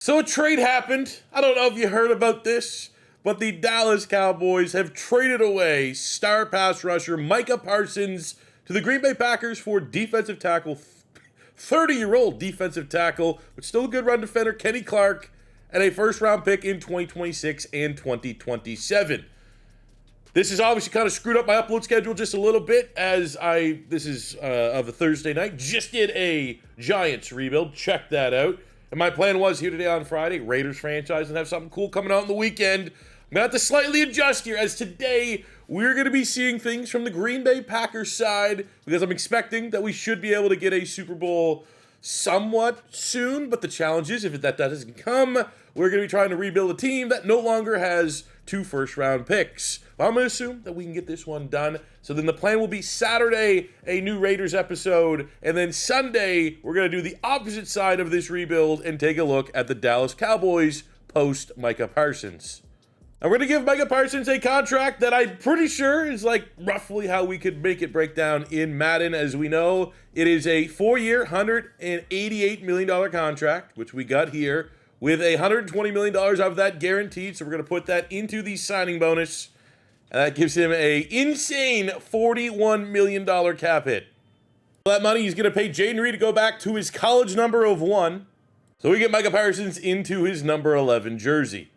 So a trade happened. I don't know if you heard about this, but the Dallas Cowboys have traded away star pass rusher Micah Parsons to the Green Bay Packers for defensive tackle, 30-year-old defensive tackle, but still a good run defender, Kenny Clark, and a first-round pick in 2026 and 2027. This has obviously kind of screwed up my upload schedule just a little bit, as this is of a Thursday night, just did a Giants rebuild. Check that out. And my plan was here today on Friday, Raiders franchise, and have something cool coming out on the weekend. I'm going to have to slightly adjust here, as today we're going to be seeing things from the Green Bay Packers side, because I'm expecting that we should be able to get a Super Bowl somewhat soon. But the challenge is, if that doesn't come, we're going to be trying to rebuild a team that no longer has 2 first-round picks. Well, I'm going to assume that we can get this one done. So then the plan will be Saturday, a new Raiders episode, and then Sunday, we're going to do the opposite side of this rebuild and take a look at the Dallas Cowboys post Micah Parsons. And we're going to give Micah Parsons a contract that I'm pretty sure is like roughly how we could make it break down in Madden. As we know, it is a 4-year, $188 million contract, which we got here, with $120 million of that guaranteed. So we're going to put that into the signing bonus. And that gives him an insane $41 million cap hit. That money, he's going to pay Jayden Reed to go back to his college number of 1. So we get Micah Parsons into his number 11 jersey.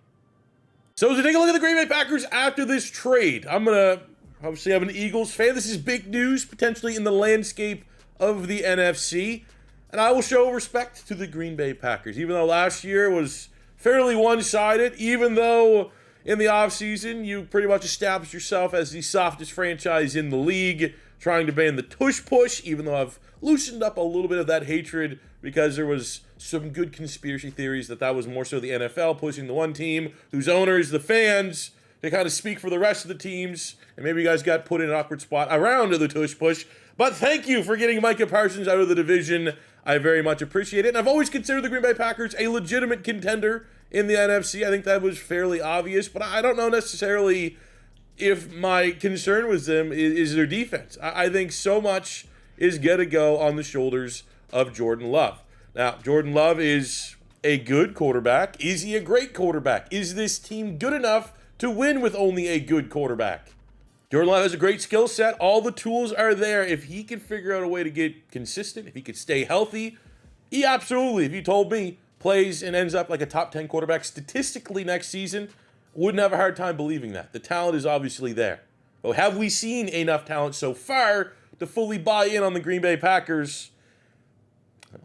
So to take a look at the Green Bay Packers after this trade, I'm going to obviously have an Eagles fan. This is big news, potentially in the landscape of the NFC. And I will show respect to the Green Bay Packers, even though last year was fairly one-sided, even though in the offseason you pretty much established yourself as the softest franchise in the league, trying to ban the tush push, even though I've loosened up a little bit of that hatred because there was some good conspiracy theories that was more so the NFL pushing the one team whose owners, the fans, they kind of speak for the rest of the teams, and maybe you guys got put in an awkward spot around the tush push. But thank you for getting Micah Parsons out of the division. I very much appreciate it. And I've always considered the Green Bay Packers a legitimate contender in the NFC. I think that was fairly obvious, but I don't know necessarily if my concern with them is their defense. I think so much is going to go on the shoulders of Jordan Love. Now, Jordan Love is a good quarterback. Is he a great quarterback? Is this team good enough to win with only a good quarterback? Jordan Love has a great skill set. All the tools are there. If he can figure out a way to get consistent, if he could stay healthy, he absolutely, if you told me, plays and ends up like a top 10 quarterback statistically next season, wouldn't have a hard time believing that. The talent is obviously there. But have we seen enough talent so far to fully buy in on the Green Bay Packers?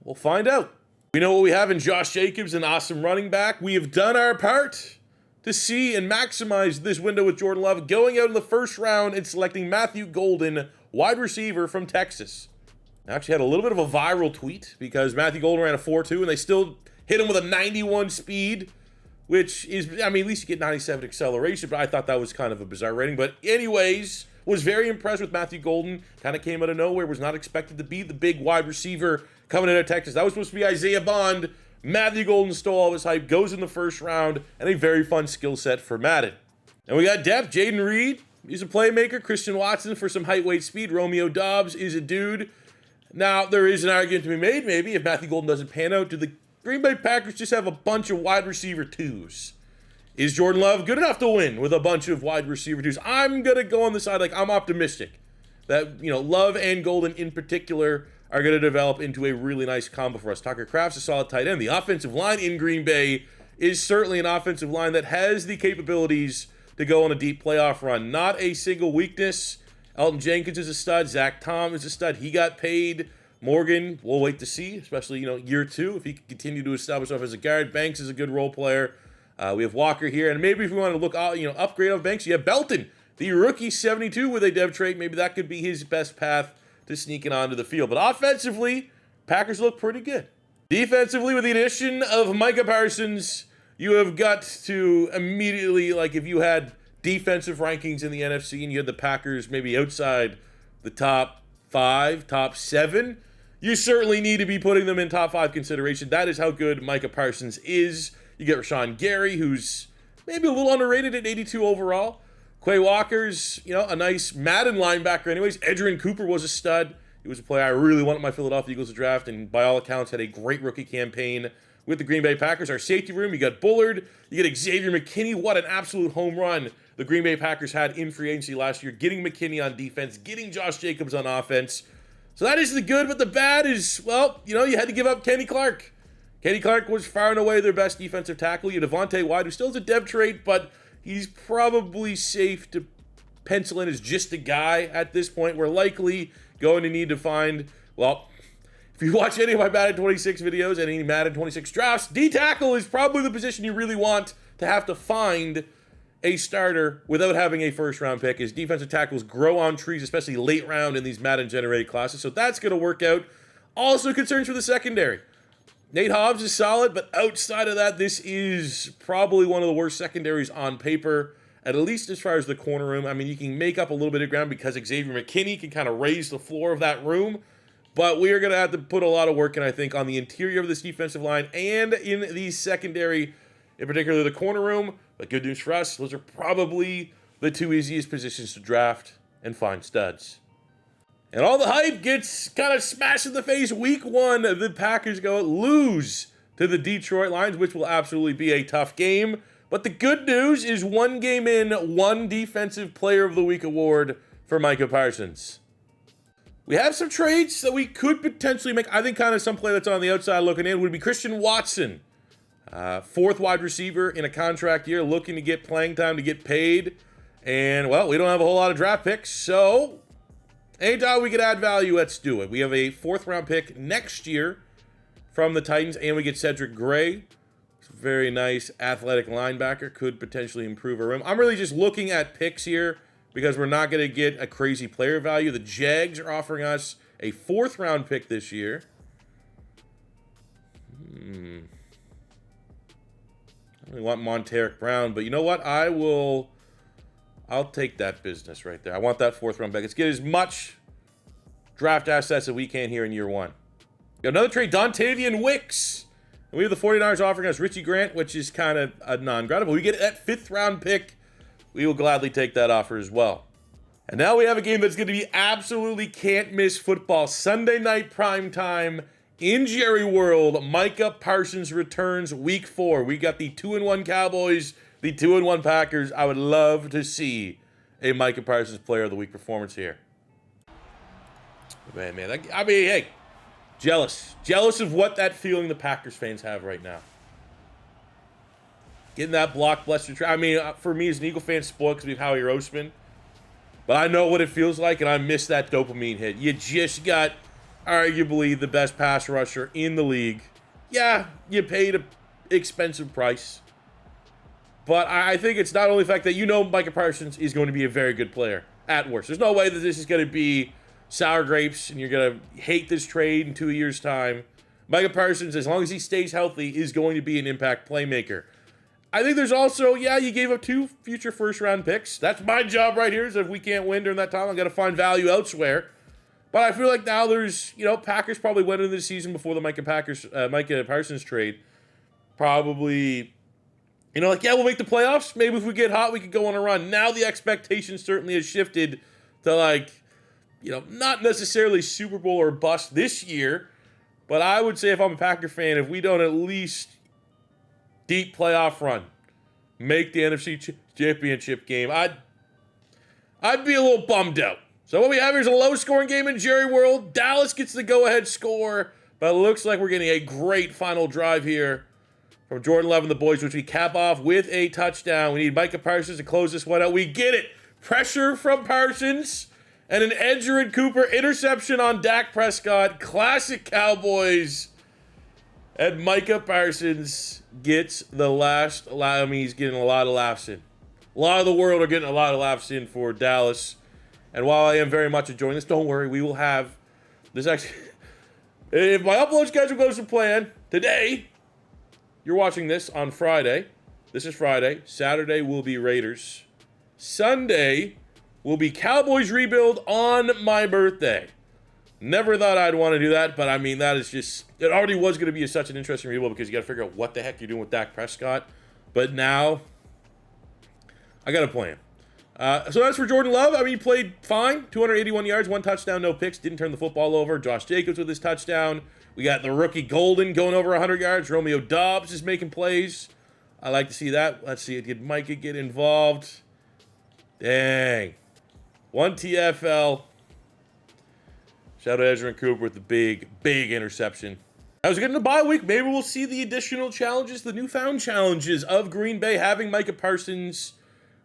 We'll find out. We know what we have in Josh Jacobs, an awesome running back. We have done our part to see and maximize this window with Jordan Love, going out in the first round and selecting Matthew Golden, wide receiver from Texas. I actually had a little bit of a viral tweet because Matthew Golden ran a 4.2 and they still hit him with a 91 speed, which is, I mean, at least you get 97 acceleration, but I thought that was kind of a bizarre rating. But anyways, was very impressed with Matthew Golden. Kind of came out of nowhere, was not expected to be the big wide receiver coming out of Texas. That was supposed to be Isaiah Bond. Matthew Golden stole all of his hype, goes in the first round, and a very fun skill set for Madden. And we got depth. Jayden Reed, he's a playmaker. Christian Watson for some height, weight, speed. Romeo Doubs is a dude. Now, there is an argument to be made, maybe, if Matthew Golden doesn't pan out, do the Green Bay Packers just have a bunch of wide receiver 2s? Is Jordan Love good enough to win with a bunch of wide receiver 2s? I'm going to go on the side, like, I'm optimistic that, Love and Golden in particular are going to develop into a really nice combo for us. Tucker Kraft's a solid tight end. The offensive line in Green Bay is certainly an offensive line that has the capabilities to go on a deep playoff run. Not a single weakness. Elton Jenkins is a stud. Zach Tom is a stud. He got paid. Morgan, we'll wait to see, especially, year 2, if he can continue to establish himself as a guard. Banks is a good role player. We have Walker here. And maybe if we want to look, upgrade on Banks, you have Belton, the rookie 72 with a dev trait. Maybe that could be his best path to sneaking onto the field. But offensively, Packers look pretty good. Defensively, with the addition of Micah Parsons, you have got to immediately, like if you had defensive rankings in the NFC and you had the Packers maybe outside the top 5, top 7, you certainly need to be putting them in top 5 consideration. That is how good Micah Parsons is. You get Rashan Gary, who's maybe a little underrated at 82 overall. Quay Walker's, a nice Madden linebacker anyways. Edgerrin Cooper was a stud. He was a player I really wanted my Philadelphia Eagles to draft, and by all accounts had a great rookie campaign with the Green Bay Packers. Our safety room, you got Bullard, you get Xavier McKinney. What an absolute home run the Green Bay Packers had in free agency last year, getting McKinney on defense, getting Josh Jacobs on offense. So that is the good, but the bad is, well, you had to give up Kenny Clark. Kenny Clark was far and away their best defensive tackle. You have Devontae White, who still is a dev trait, but he's probably safe to pencil in as just a guy at this point. We're likely going to need to find, well, if you watch any of my Madden 26 videos, any Madden 26 drafts, D-tackle is probably the position you really want to have to find a starter without having a first-round pick, as defensive tackles grow on trees, especially late round in these Madden-generated classes. So that's going to work out. Also concerns for the secondary. Nate Hobbs is solid, but outside of that, this is probably one of the worst secondaries on paper, at least as far as the corner room. I mean, you can make up a little bit of ground because Xavier McKinney can kind of raise the floor of that room, but we are going to have to put a lot of work in, I think, on the interior of this defensive line and in the secondary, in particular the corner room. But good news for us, those are probably the two easiest positions to draft and find studs. And all the hype gets kind of smashed in the face. Week 1, the Packers lose to the Detroit Lions, which will absolutely be a tough game. But the good news is 1 game in, 1 Defensive Player of the Week award for Micah Parsons. We have some trades that we could potentially make. I think kind of some play that's on the outside looking in would be Christian Watson. 4th wide receiver in a contract year, looking to get playing time, to get paid. And, well, we don't have a whole lot of draft picks, so anytime we could add value, let's do it. We have a 4th-round pick next year from the Titans, and we get Cedric Gray. It's a very nice athletic linebacker, could potentially improve our room. I'm really just looking at picks here because we're not going to get a crazy player value. The Jags are offering us a 4th-round pick this year. I really want Monteric Brown, but you know what? I'll take that business right there. I want that 4th-round pick. Let's get as much draft assets as we can here in year 1. We got another trade, Dontavian Wicks. And we have the 49ers offering us Richie Grant, which is kind of a non-grata, but we get that 5th-round pick. We will gladly take that offer as well. And now we have a game that's going to be absolutely can't-miss football. Sunday night prime time in Jerry World. Micah Parsons returns week 4. We got the 2-1 Cowboys, the 2-1 Packers. I would love to see a Micah Parsons Player of the Week performance here. Man, hey, jealous. Jealous of what that feeling the Packers fans have right now. Getting that blockbuster. For me as an Eagle fan, spoiled because we have Howie Roseman. But I know what it feels like, and I miss that dopamine hit. You just got arguably the best pass rusher in the league. Yeah, you paid an expensive price. But I think it's not only the fact that Micah Parsons is going to be a very good player at worst. There's no way that this is going to be sour grapes and you're going to hate this trade in 2 years' time. Micah Parsons, as long as he stays healthy, is going to be an impact playmaker. I think there's also, you gave up 2 future first-round picks. That's my job right here, is if we can't win during that time, I've got to find value elsewhere. But I feel like now there's, Packers probably went into the season before the Micah Parsons trade. Probably, we'll make the playoffs. Maybe if we get hot, we could go on a run. Now the expectation certainly has shifted to not necessarily Super Bowl or bust this year. But I would say if I'm a Packer fan, if we don't at least deep playoff run, make the NFC Championship game, I'd be a little bummed out. So what we have here is a low-scoring game in Jerry World. Dallas gets the go-ahead score, but it looks like we're getting a great final drive here from Jordan Love and the boys, which we cap off with a touchdown. We need Micah Parsons to close this one out. We get it. Pressure from Parsons and an Edgerrin Cooper interception on Dak Prescott. Classic Cowboys. And Micah Parsons gets the last laugh. He's getting a lot of laughs in. A lot of the world are getting a lot of laughs in for Dallas. And while I am very much enjoying this, don't worry, we will have this actually. If my upload schedule goes to plan, today, you're watching this on Friday. This is Friday. Saturday will be Raiders. Sunday will be Cowboys rebuild on my birthday. Never thought I'd want to do that, but that is just, it already was going to be such an interesting rebuild because you got to figure out what the heck you're doing with Dak Prescott. But now, I got a plan. So that's for Jordan Love. He played fine. 281 yards, 1 touchdown, no picks. Didn't turn the football over. Josh Jacobs with his touchdown. We got the rookie Golden going over 100 yards. Romeo Doubs is making plays. I like to see that. Let's see it. Did Micah get involved? Dang. 1 TFL. Shout out Ezra and Cooper with the big interception. As we get into the bye week, maybe we'll see the additional challenges, the newfound challenges of Green Bay having Micah Parsons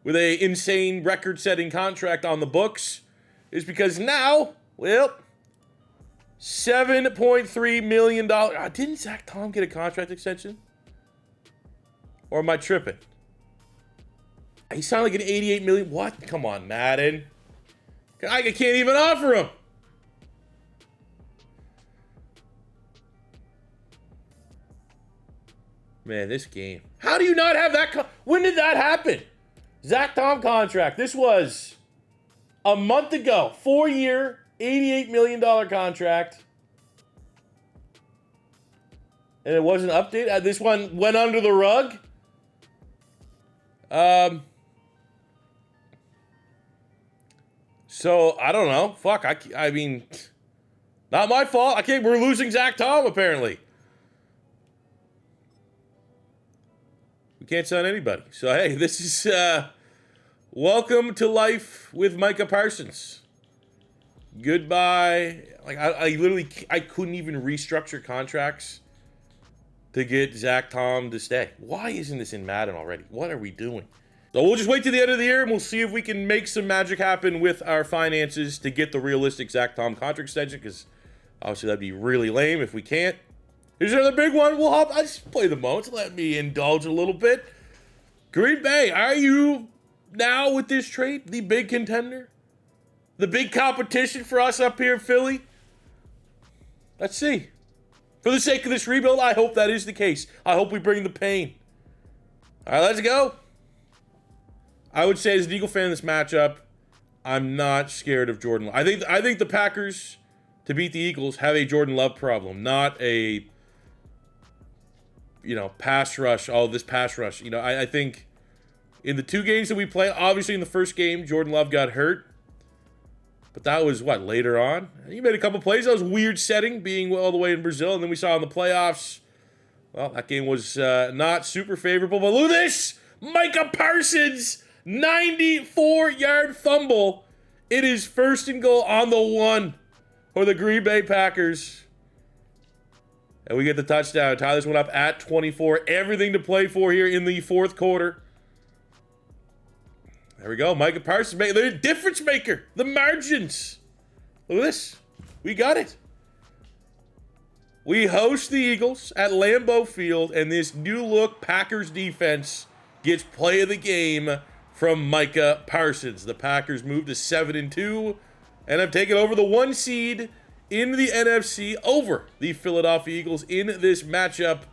with an insane record-setting contract on the books. Is because now, well, $7.3 million. Didn't Zach Tom get a contract extension? Or am I tripping? He sounded like an $88 million. What? Come on, Madden. I can't even offer him. Man, this game. How do you not have that? When did that happen? Zach Tom contract. This was a month ago. 4-year, $88 million contract. And it wasn't updated. This one went under the rug. So, I don't know. Fuck, I mean, not my fault. We're losing Zach Tom, apparently. We can't sign anybody. So, hey, this is, welcome to life with Micah Parsons. Goodbye. Like, I literally, I couldn't even restructure contracts to get Zach Tom to stay. Why isn't this in Madden already? What are we doing? So we'll just wait till the end of the year and we'll see if we can make some magic happen with our finances to get the realistic Zach Tom contract extension, because obviously that'd be really lame if we can't. Here's another big one. I just play the moments. Let me indulge a little bit. Green Bay, are you now with this trade the big contender? The big competition for us up here in Philly? Let's see. For the sake of this rebuild, I hope that is the case. I hope we bring the pain. All right, let's go. I would say as an Eagle fan in this matchup, I'm not scared of Jordan Love. I think the Packers, to beat the Eagles, have a Jordan Love problem, not a, pass rush, all this pass rush. I think in the 2 games that we play, obviously in the first game, Jordan Love got hurt. But that was, later on? He made a couple plays. That was a weird setting, being all the way in Brazil. And then we saw in the playoffs, well, that game was not super favorable. But look at this! Micah Parsons! 94-yard fumble. It is 1st and goal on the 1 for the Green Bay Packers. And we get the touchdown. Tyler's went up at 24. Everything to play for here in the 4th quarter. There we go. Micah Parsons, the difference maker. The margins. Look at this. We got it. We host the Eagles at Lambeau Field, and this new-look Packers defense gets play of the game from Micah Parsons. The Packers move to 7-2 and have taken over the 1 seed in the NFC over the Philadelphia Eagles in this matchup.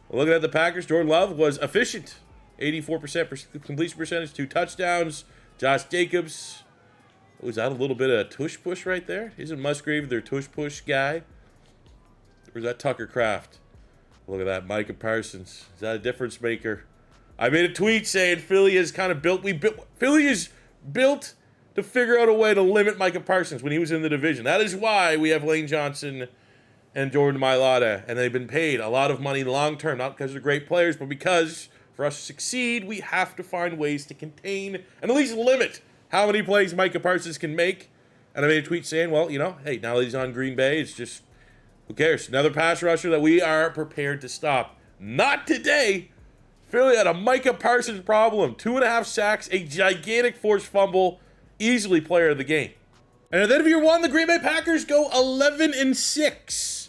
Looking at the Packers, Jordan Love was efficient. 84% completion percentage, 2 touchdowns. Josh Jacobs. Was that a little bit of tush push right there? Isn't Musgrave their tush push guy? Or is that Tucker Kraft? Look at that, Micah Parsons. Is that a difference maker? I made a tweet saying Philly is kind of built. Philly is built to figure out a way to limit Micah Parsons when he was in the division. That is why we have Lane Johnson and Jordan Mailata, and they've been paid a lot of money long term, not because they're great players, but because for us to succeed, we have to find ways to contain and at least limit how many plays Micah Parsons can make. And I made a tweet saying, well, hey, now that he's on Green Bay, it's just, who cares? Another pass rusher that we are prepared to stop. Not today. Philly had a Micah Parsons problem. 2.5 sacks, a gigantic forced fumble, easily player of the game. And at the end of year 1, the Green Bay Packers go 11-6.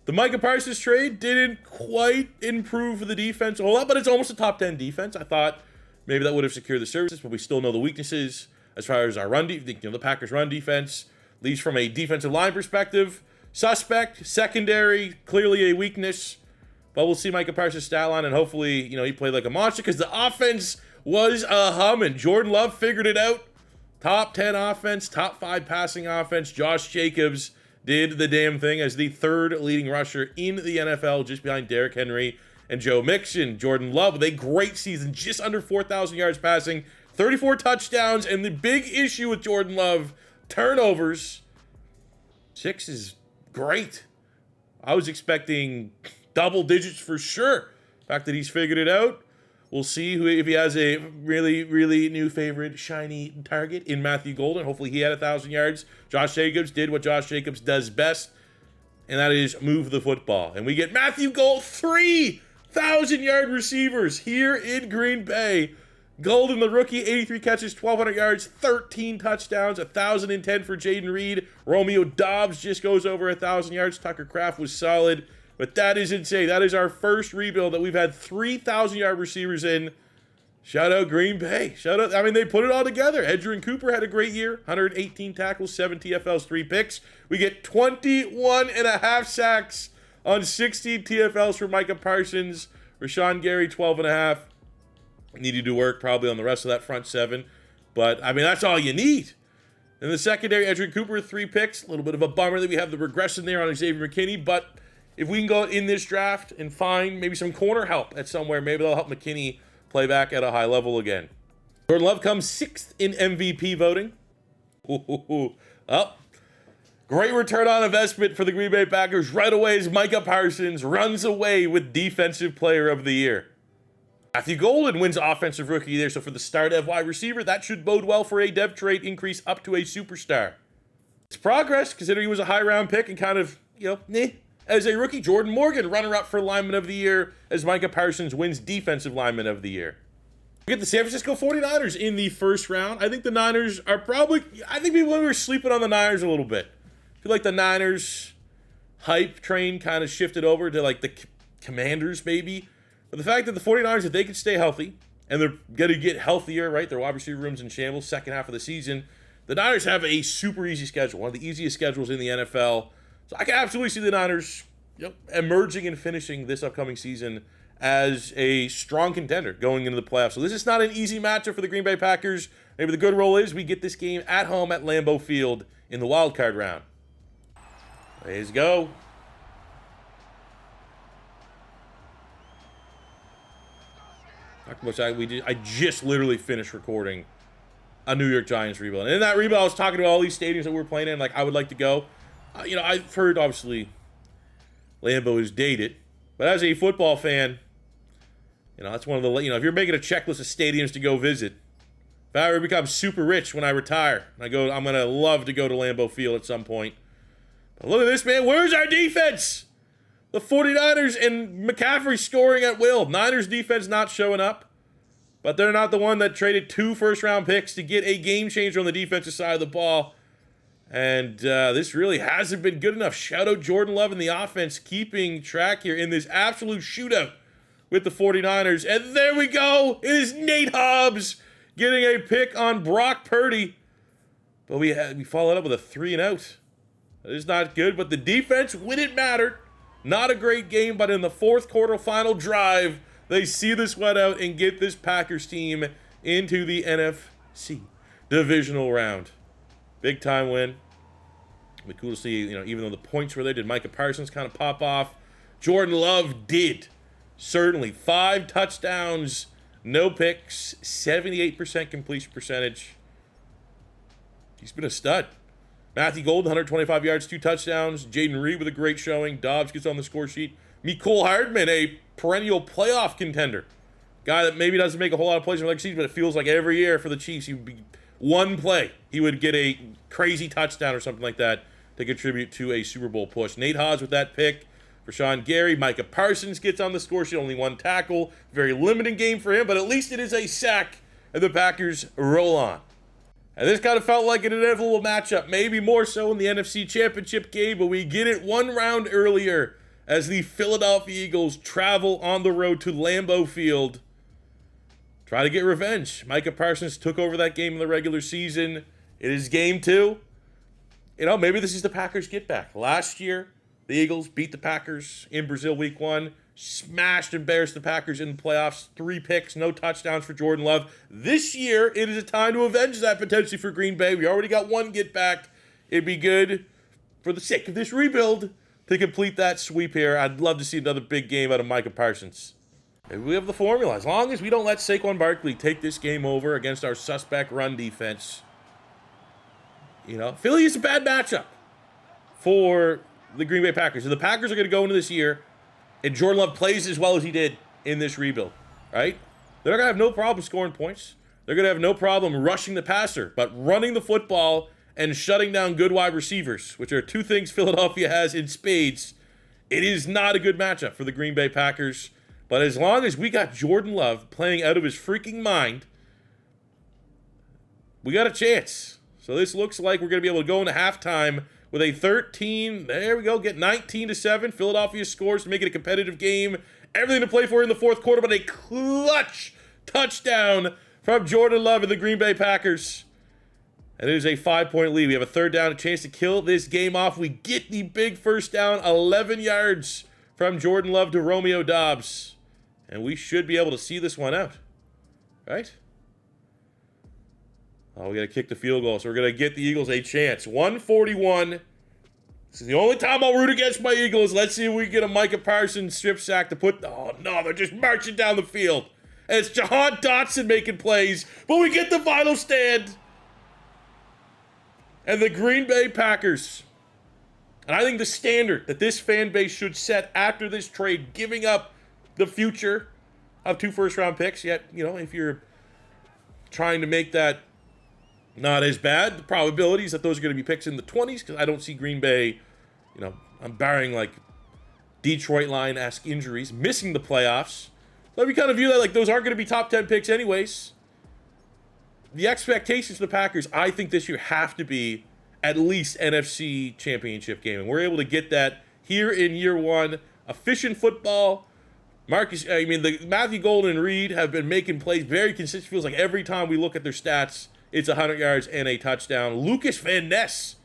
The Micah Parsons trade didn't quite improve the defense a whole lot, but it's almost a top 10 defense. I thought maybe that would have secured the services, but we still know the weaknesses as far as our run defense. The Packers' run defense, at least from a defensive line perspective, suspect, secondary, clearly a weakness. But we'll see Micah Parsons' stat line, and hopefully, he played like a monster because the offense was a humming. Jordan Love figured it out. Top 10 offense, top 5 passing offense. Josh Jacobs did the damn thing as the 3rd leading rusher in the NFL, just behind Derrick Henry and Joe Mixon. Jordan Love with a great season, just under 4,000 yards passing, 34 touchdowns, and the big issue with Jordan Love, turnovers. 6 is great. I was expecting double digits for sure. The fact that he's figured it out. We'll see if he has a really, really new favorite shiny target in Matthew Golden. Hopefully he had 1,000 yards. Josh Jacobs did what Josh Jacobs does best, and that is move the football. And we get Matthew Gold, 3,000-yard receivers here in Green Bay. Golden, the rookie, 83 catches, 1,200 yards, 13 touchdowns, 1,010 for Jayden Reed. Romeo Doubs just goes over 1,000 yards. Tucker Kraft was solid. But that is insane. That is our first rebuild that we've had 3,000-yard receivers in. Shout out Green Bay. Shout out. I mean, they put it all together. Edgerrin Cooper had a great year. 118 tackles, 7 TFLs, 3 picks. We get 21.5 sacks on 16 TFLs for Micah Parsons. Rashan Gary, 12.5. Needed to work probably on the rest of that front 7. But, I mean, that's all you need. In the secondary, Edgerrin Cooper, 3 picks. A little bit of a bummer that we have the regression there on Xavier McKinney, but if we can go in this draft and find maybe some corner help at somewhere, maybe that'll help McKinney play back at a high level again. Jordan Love comes 6th in MVP voting. Oh, great return on investment for the Green Bay Packers. Right away as Micah Parsons runs away with Defensive Player of the Year. Matthew Golden wins Offensive Rookie there, so for the start of wide receiver, that should bode well for a depth trait increase up to a superstar. It's progress, considering he was a high-round pick and kind of, As a rookie, Jordan Morgan, runner-up for Lineman of the Year, as Micah Parsons wins Defensive Lineman of the Year. We get the San Francisco 49ers in the first round. I think the Niners are I think people were sleeping on the Niners a little bit. I feel like the Niners hype train kind of shifted over to like the Commanders maybe. But the fact that the 49ers, if they could stay healthy, and they're going to get healthier, right? Their wide receiver room's in shambles, second half of the season. The Niners have a super easy schedule, one of the easiest schedules in the NFL. So I can absolutely see the Niners emerging and finishing this upcoming season as a strong contender going into the playoffs. So this is not an easy matchup for the Green Bay Packers. Maybe the good roll is we get this game at home at Lambeau Field in the wild card round. Let's go. Not much I just literally finished recording a New York Giants rebuild. And in that rebuild, I was talking about all these stadiums that we're playing in. Like, I would like to go. I've heard, obviously, Lambeau is dated. But as a football fan, that's one of the, if you're making a checklist of stadiums to go visit, if I ever become super rich when I retire, I'm going to love to go to Lambeau Field at some point. But look at this, man. Where's our defense? The 49ers and McCaffrey scoring at will. Niners defense not showing up. But they're not the one that traded 2 first-round picks to get a game changer on the defensive side of the ball. And this really hasn't been good enough. Shout out Jordan Love and the offense keeping track here in this absolute shootout with the 49ers. And there we go. It is Nate Hobbs getting a pick on Brock Purdy. But we followed up with a 3-and-out. That is not good, but the defense, when it mattered, not a great game, but in the fourth quarter final drive, they see this one out and get this Packers team into the NFC Divisional round. Big time win. It'll be cool to see, even though the points were there, did Micah Parsons kind of pop off? Jordan Love did. Certainly. 5 touchdowns, no picks, 78% completion percentage. He's been a stud. Matthew Golden, 125 yards, 2 touchdowns. Jayden Reed with a great showing. Doubs gets on the score sheet. Mecole Hardman, a perennial playoff contender. Guy that maybe doesn't make a whole lot of plays in the regular season, but it feels like every year for the Chiefs, he would be one play. He would get a crazy touchdown or something like that to contribute to a Super Bowl push. Nate Hobbs with that pick. Rashan Gary, Micah Parsons gets on the score sheet, only 1 tackle. Very limited game for him, but at least it is a sack, and the Packers roll on. And this kind of felt like an inevitable matchup, maybe more so in the NFC Championship game, but we get it 1 round earlier as the Philadelphia Eagles travel on the road to Lambeau Field. Try to get revenge. Micah Parsons took over that game in the regular season. It is game 2. Maybe this is the Packers get back. Last year, the Eagles beat the Packers in Brazil week 1. Smashed and embarrassed the Packers in the playoffs. 3 picks, no touchdowns for Jordan Love. This year, it is a time to avenge that potentially for Green Bay. We already got 1 get back. It'd be good for the sake of this rebuild to complete that sweep here. I'd love to see another big game out of Micah Parsons. Maybe we have the formula. As long as we don't let Saquon Barkley take this game over against our suspect run defense. Philly is a bad matchup for the Green Bay Packers. If the Packers are going to go into this year and Jordan Love plays as well as he did in this rebuild, right? They're going to have no problem scoring points. They're going to have no problem rushing the passer, but running the football and shutting down good wide receivers, which are two things Philadelphia has in spades, it is not a good matchup for the Green Bay Packers. But as long as we got Jordan Love playing out of his freaking mind, we got a chance. So this looks like we're going to be able to go into halftime with a 13, there we go, get 19-7. Philadelphia scores to make it a competitive game. Everything to play for in the fourth quarter, but a clutch touchdown from Jordan Love and the Green Bay Packers. And it is a 5-point lead. We have a third down, a chance to kill this game off. We get the big first down, 11 yards from Jordan Love to Romeo Doubs. And we should be able to see this one out, right? Oh, we got to kick the field goal, so we're going to get the Eagles a chance. 141. This is the only time I'll root against my Eagles. Let's see if we can get a Micah Parsons strip sack to put... Oh, no, they're just marching down the field. And it's Jahan Dotson making plays, but we get the final stand. And the Green Bay Packers. And I think the standard that this fan base should set after this trade, giving up the future of 2 first-round picks, yet, if you're trying to make that not as bad, the probabilities that those are going to be picks in the 20s, because I don't see Green Bay, I'm barring like Detroit line-esque injuries, missing the playoffs. So we kind of view that like those aren't going to be top 10 picks anyways. The expectations for the Packers, I think this year have to be at least NFC Championship game. And we're able to get that here in year one. Efficient football. Matthew Golden and Reed have been making plays very consistent. Feels like every time we look at their stats, it's 100 yards and a touchdown. Lucas Van Ness,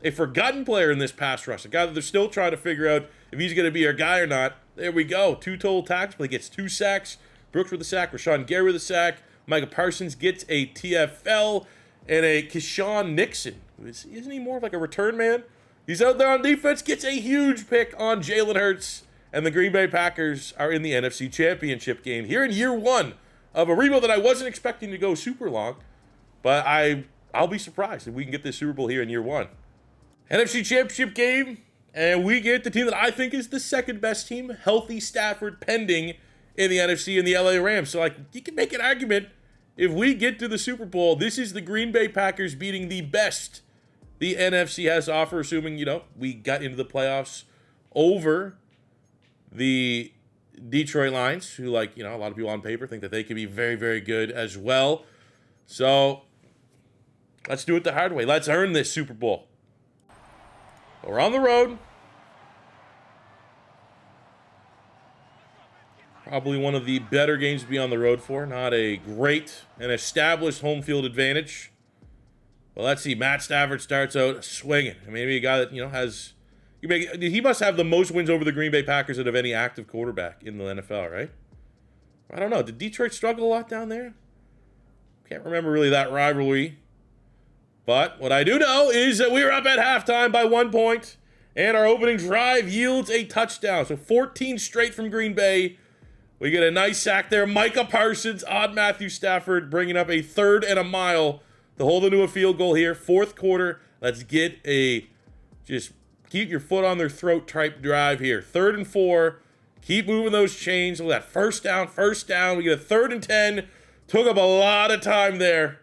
a forgotten player in this pass rush. A guy that they're still trying to figure out if he's going to be our guy or not. There we go. 2 total tackles, but he gets 2 sacks. Brooks with a sack. Rashan Gary with a sack. Micah Parsons gets a TFL. And a Keyshawn Nixon. Isn't he more of like a return man? He's out there on defense. Gets a huge pick on Jalen Hurts. And the Green Bay Packers are in the NFC Championship game here in year one of a rebuild that I wasn't expecting to go super long. But I'll be surprised if we can get this Super Bowl here in year one. NFC Championship game. And we get the team that I think is the second best team. Healthy Stafford pending in the NFC and the LA Rams. So, you can make an argument. If we get to the Super Bowl, this is the Green Bay Packers beating the best the NFC has to offer, assuming, we got into the playoffs over the Detroit Lions, who, a lot of people on paper think that they could be very, very good as well. So, let's do it the hard way. Let's earn this Super Bowl. We're on the road. Probably one of the better games to be on the road for. Not a great and established home field advantage. Well, let's see. Matt Stafford starts out swinging. Maybe a guy that, has... He must have the most wins over the Green Bay Packers out of any active quarterback in the NFL, right? I don't know. Did Detroit struggle a lot down there? Can't remember really that rivalry. But what I do know is that we were up at halftime by 1 point, and our opening drive yields a touchdown. So 14 straight from Green Bay. We get a nice sack there. Micah Parsons on Matthew Stafford, bringing up a 3rd and a mile to hold into a field goal here. Fourth quarter. Let's get a just keep your foot on their throat type drive here. 3rd and 4. Keep moving those chains. Look at that. First down. We get a 3rd and 10. Took up a lot of time there.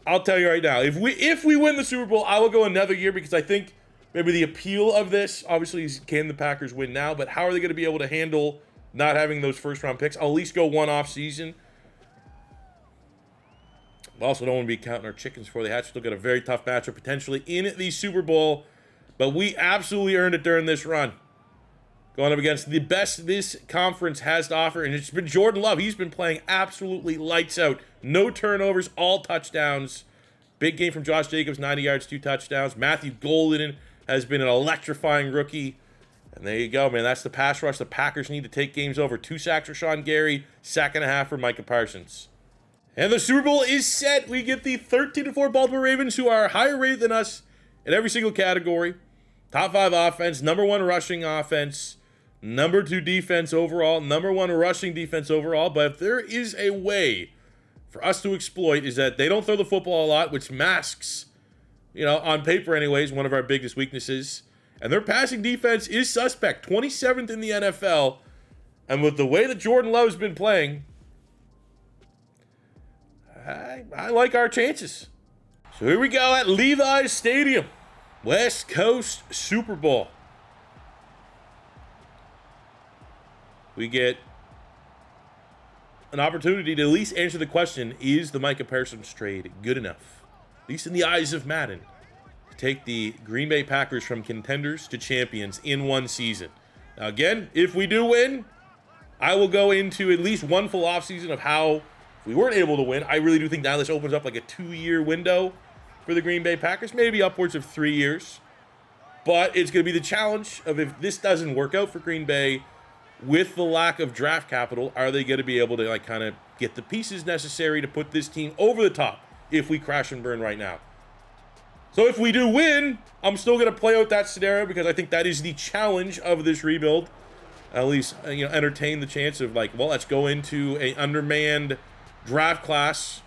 I'll tell you right now, if we win the Super Bowl, I will go another year because I think maybe the appeal of this, obviously, is can the Packers win now, but how are they going to be able to handle not having those first-round picks? I'll at least go one off season. We also don't want to be counting our chickens before they hatch. Still got a very tough matchup potentially in the Super Bowl, but we absolutely earned it during this run. Going up against the best this conference has to offer, and it's been Jordan Love. He's been playing absolutely lights out. No turnovers, all touchdowns. Big game from Josh Jacobs, 90 yards, 2 touchdowns. Matthew Golden has been an electrifying rookie. And there you go, man. That's the pass rush the Packers need to take games over. 2 sacks for Rashan Gary, 1.5 sacks for Micah Parsons. And the Super Bowl is set. We get the 13-4 Baltimore Ravens, who are higher rated than us in every single category. Top 5 offense, number 1 rushing offense, number 2 defense overall, number 1 rushing defense overall. But if there is a way for us to exploit, is that they don't throw the football a lot, which masks, on paper anyways, one of our biggest weaknesses. And their passing defense is suspect, 27th in the NFL. And with the way that Jordan Love's been playing, I like our chances. So here we go at Levi's Stadium. West Coast Super Bowl. We get an opportunity to at least answer the question, is the Micah Parsons trade good enough, at least in the eyes of Madden, to take the Green Bay Packers from contenders to champions in one season? Now again, if we do win, I will go into at least one full offseason of how, if we weren't able to win, I really do think now this opens up like a 2-year window for the Green Bay Packers, maybe upwards of 3 years. But it's going to be the challenge of, if this doesn't work out for Green Bay, with the lack of draft capital, are they going to be able to like kind of get the pieces necessary to put this team over the top if we crash and burn right now? So if we do win, I'm still going to play out that scenario because I think that is the challenge of this rebuild. At least, entertain the chance of like, well, let's go into an undermanned draft class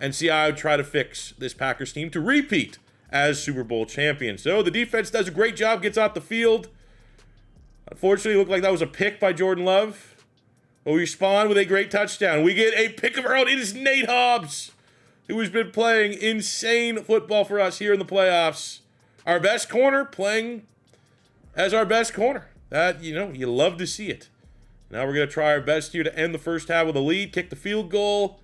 and see how I would try to fix this Packers team to repeat as Super Bowl champions. So the defense does a great job, gets off the field. Unfortunately, it looked like that was a pick by Jordan Love. But we respond with a great touchdown. We get a pick of our own. It is Nate Hobbs, who has been playing insane football for us here in the playoffs. Our best corner playing as our best corner. That, you love to see it. Now we're going to try our best here to end the first half with a lead, kick the field goal.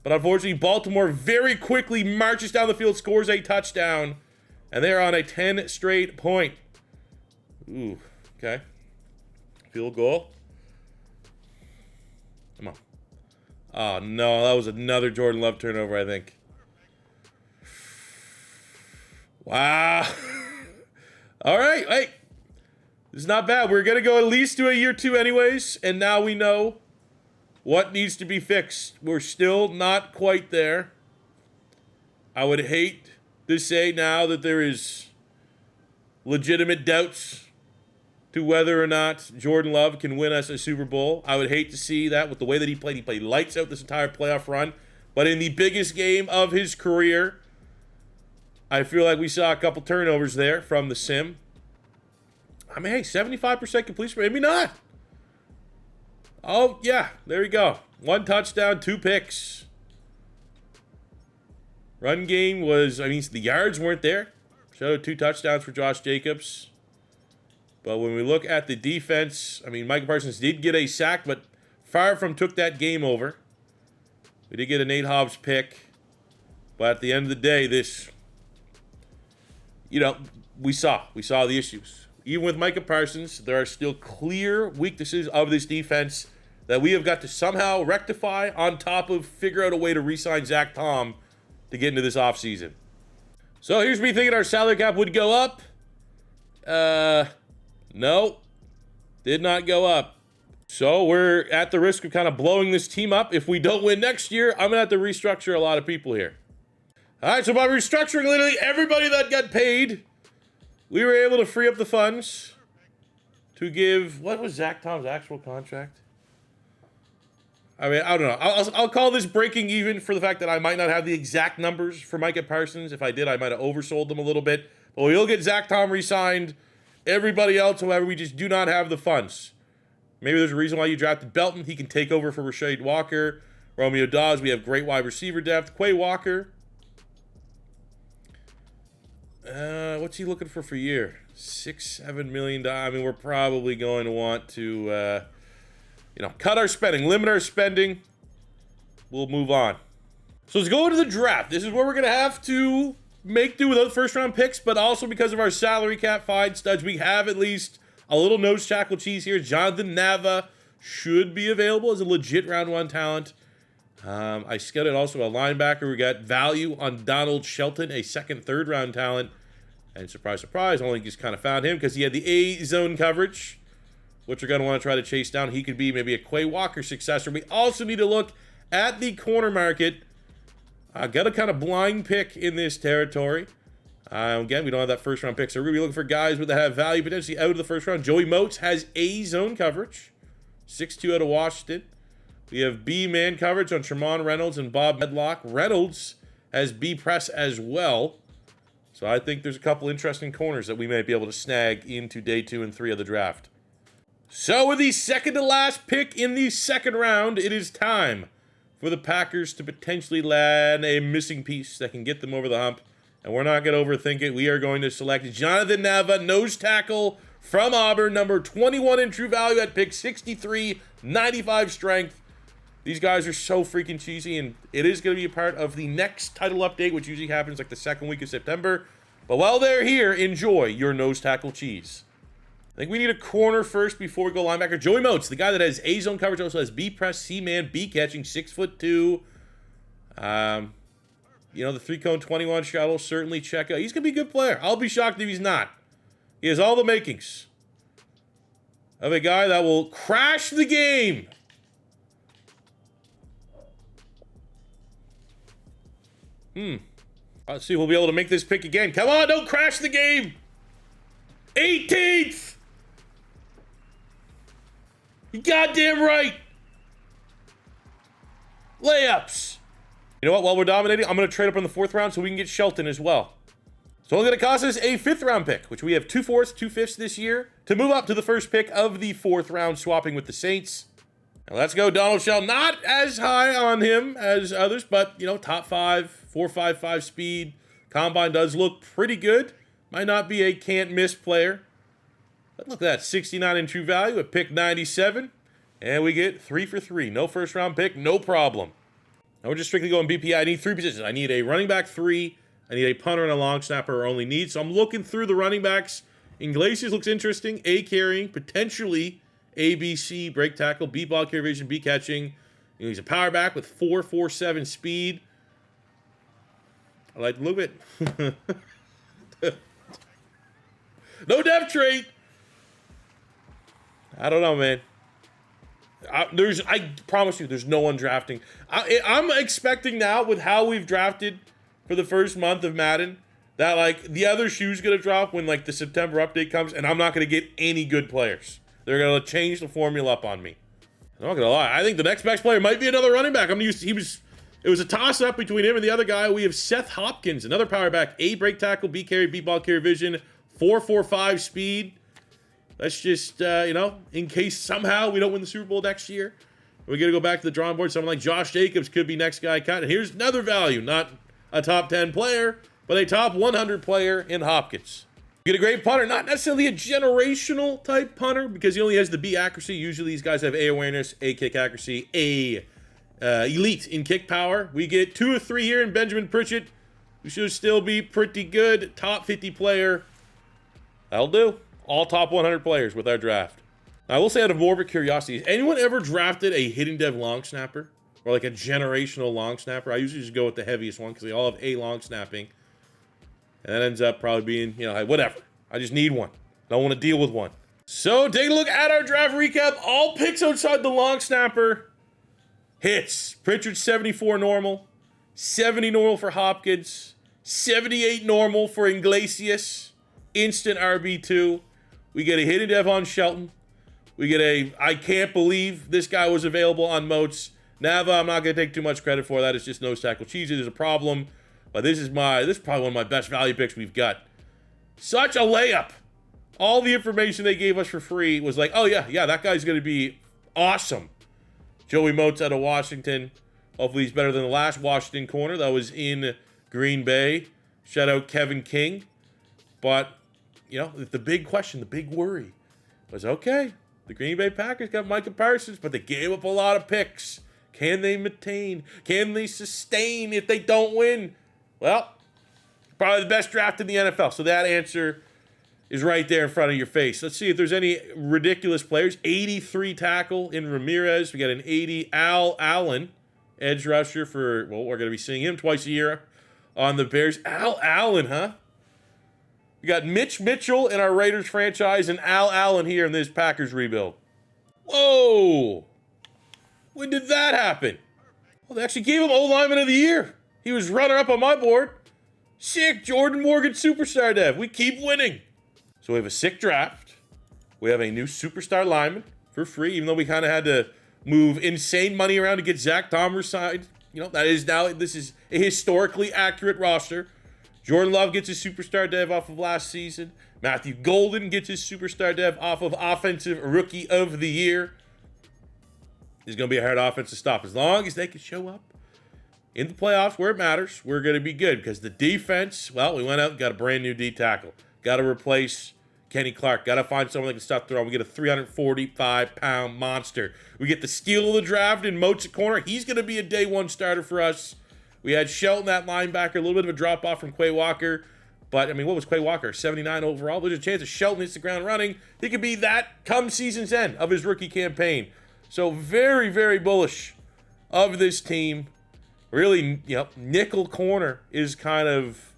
But unfortunately, Baltimore very quickly marches down the field, scores a touchdown. And they're on a 10 straight point. Ooh, okay. Field goal. Come on. Oh, no. That was another Jordan Love turnover, I think. Wow. All right. Hey. This is not bad. We're going to go at least to a year 2 anyways. And now we know what needs to be fixed. We're still not quite there. I would hate to say now that there is legitimate doubts to whether or not Jordan Love can win us a Super Bowl. I would hate to see that with the way that he played. He played lights out this entire playoff run. But in the biggest game of his career, I feel like we saw a couple turnovers there from the sim. I mean, hey, 75% completion rate. Maybe not. Oh, yeah. There we go. 1 touchdown, 2 picks. Run game was, the yards weren't there. Showed 2 touchdowns for Josh Jacobs. But when we look at the defense, Micah Parsons did get a sack, but far from took that game over. We did get a Nate Hobbs pick. But at the end of the day, this, we saw the issues. Even with Micah Parsons, there are still clear weaknesses of this defense that we have got to somehow rectify, on top of figure out a way to re-sign Zach Tom to get into this offseason. So here's me thinking our salary cap would go up. No, did not go up. So we're at the risk of kind of blowing this team up. If we don't win next year, I'm going to have to restructure a lot of people here. All right, so by restructuring literally everybody that got paid, we were able to free up the funds to give, what was Zach Tom's actual contract? I don't know. I'll call this breaking even for the fact that I might not have the exact numbers for Micah Parsons. If I did, I might have oversold them a little bit. But we'll get Zach Tom re-signed. Everybody else, however, we just do not have the funds. Maybe there's a reason why you drafted Belton. He can take over for Rashan Walker. Romeo Dawes, we have great wide receiver depth. Quay Walker. What's he looking for year? $6-7 million. We're probably going to want to, cut our spending, limit our spending. We'll move on. So let's go into the draft. This is where we're going to have to make do without first-round picks, but also because of our salary cap fine studs, we have at least a little nose tackle cheese here. Jonathan Nava should be available as a legit round 1 talent. I scouted also a linebacker. We got value on Donald Shelton, a second, third round talent. And surprise, surprise, only just kind of found him because he had the A zone coverage, which you're going to want to try to chase down. He could be maybe a Quay Walker successor. We also need to look at the corner market. Got a kind of blind pick in this territory. Again, we don't have that first round pick, so we're going to be looking for guys that have value potentially out of the first round. Joey Moats has A zone coverage, 6'2" out of Washington. We have B man coverage on Tremont Reynolds and Bob Medlock. Reynolds has B press as well. So I think there's a couple interesting corners that we may be able to snag into day 2 and 3 of the draft. So with the second to last pick in the second round, it is time for the Packers to potentially land a missing piece that can get them over the hump. And we're not going to overthink it. We are going to select Jonathan Nava, nose tackle from Auburn, number 21 in true value at pick 63, 95 strength. These guys are so freaking cheesy, and it is going to be a part of the next title update, which usually happens like the second week of September. But while they're here, enjoy your nose tackle cheese. I think we need a corner first before we go linebacker. Joey Moats, the guy that has A-zone coverage, also has B-press, C-man, B-catching, 6'2". You know, the 3-cone 21 shuttle, certainly check out. He's going to be a good player. I'll be shocked if he's not. He has all the makings of a guy that will crash the game. Let's see if we'll be able to make this pick again. Come on, don't crash the game. 18th. You goddamn right. Layups. You know what? While we're dominating, I'm going to trade up in the 4th round so we can get Shelton as well. It's only going to cost us a 5th round pick, which we have 2 4ths, 2 5ths this year, to move up to the first pick of the 4th round, swapping with the Saints. Now let's go, Donald Shell. Not as high on him as others, but, you know, top 5, 4.55 speed. Combine does look pretty good. Might not be a can't-miss player. But look at that, 69 in true value at pick 97. And we get 3 for 3. No first round pick, no problem. Now we're just strictly going BPI. I need 3 positions. I need a running back 3. I need a punter and a long snapper, or only need. So I'm looking through the running backs. Iglesias looks interesting. A carrying, potentially A, B, C, break tackle, B ball carry vision, B catching. You know, he's a power back with 4.47 speed. I like the look of it. No depth trait. I don't know, man. I promise you, there's no one drafting. I'm expecting now, with how we've drafted for the first month of Madden, that like the other shoe's gonna drop when like the September update comes, and I'm not gonna get any good players. They're gonna change the formula up on me. I'm not gonna lie. I think the next best player might be another running back. It was a toss up between him and the other guy. We have Seth Hopkins, another power back, A break tackle, B carry, B ball carry vision, 4.45 speed. Let's just, you know, in case somehow we don't win the Super Bowl next year, we're going to go back to the drawing board. Someone like Josh Jacobs could be next guy cut. And here's another value, not a top 10 player, but a top 100 player in Hopkins. You get a great punter, not necessarily a generational type punter, because he only has the B accuracy. Usually these guys have A awareness, A kick accuracy, A elite in kick power. We get 2 or 3 here in Benjamin Pritchett, who should still be pretty good. Top 50 player. That'll do. All top 100 players with our draft. Now, I will say, out of morbid curiosity, has anyone ever drafted a hidden dev long snapper? Or like a generational long snapper? I usually just go with the heaviest one because they all have A long snapping. And that ends up probably being, you know, whatever. I just need one. I don't want to deal with one. So, take a look at our draft recap. All picks outside the long snapper. Hits. Pritchard 74 normal. 70 normal for Hopkins. 78 normal for Iglesias. Instant RB2. We get a hidden dev on Shelton. We get a, I can't believe this guy was available on Moats. Nava, I'm not going to take too much credit for that. It's just nose tackle cheesy. There's a problem. But this is probably one of my best value picks we've got. Such a layup. All the information they gave us for free was like, oh yeah, that guy's going to be awesome. Joey Moats out of Washington. Hopefully he's better than the last Washington corner that was in Green Bay. Shout out Kevin King. But, you know, the big question, the big worry was, okay, the Green Bay Packers got Micah Parsons, but they gave up a lot of picks. Can they maintain? Can they sustain if they don't win? Well, probably the best draft in the NFL. So that answer is right there in front of your face. Let's see if there's any ridiculous players. 83 tackle in Ramirez. We got an 80 Al Allen, edge rusher for, well, we're going to be seeing him twice a year on the Bears. Al Allen, huh? We got Mitch Mitchell in our Raiders franchise and Al Allen here in this Packers rebuild. Whoa! When did that happen? Well, they actually gave him O-Lineman of the Year. He was runner-up on my board. Sick, Jordan Morgan superstar dev. We keep winning. So we have a sick draft. We have a new superstar lineman for free, even though we kind of had to move insane money around to get Zach Thomas signed. You know, that is now, this is a historically accurate roster. Jordan Love gets his superstar dev off of last season. Matthew Golden gets his superstar dev off of Offensive Rookie of the Year. It's going to be a hard offense to stop. As long as they can show up in the playoffs where it matters, we're going to be good. Because the defense, well, we went out and got a brand new D tackle. Got to replace Kenny Clark. Got to find someone that can stop the run. We get a 345-pound monster. We get the steal of the draft in Moats at corner. He's going to be a day one starter for us. We had Shelton, that linebacker, a little bit of a drop-off from Quay Walker. But, I mean, what was Quay Walker? 79 overall? There's a chance that Shelton hits the ground running. He could be that come season's end of his rookie campaign. So, very, very bullish of this team. Really, nickel corner is kind of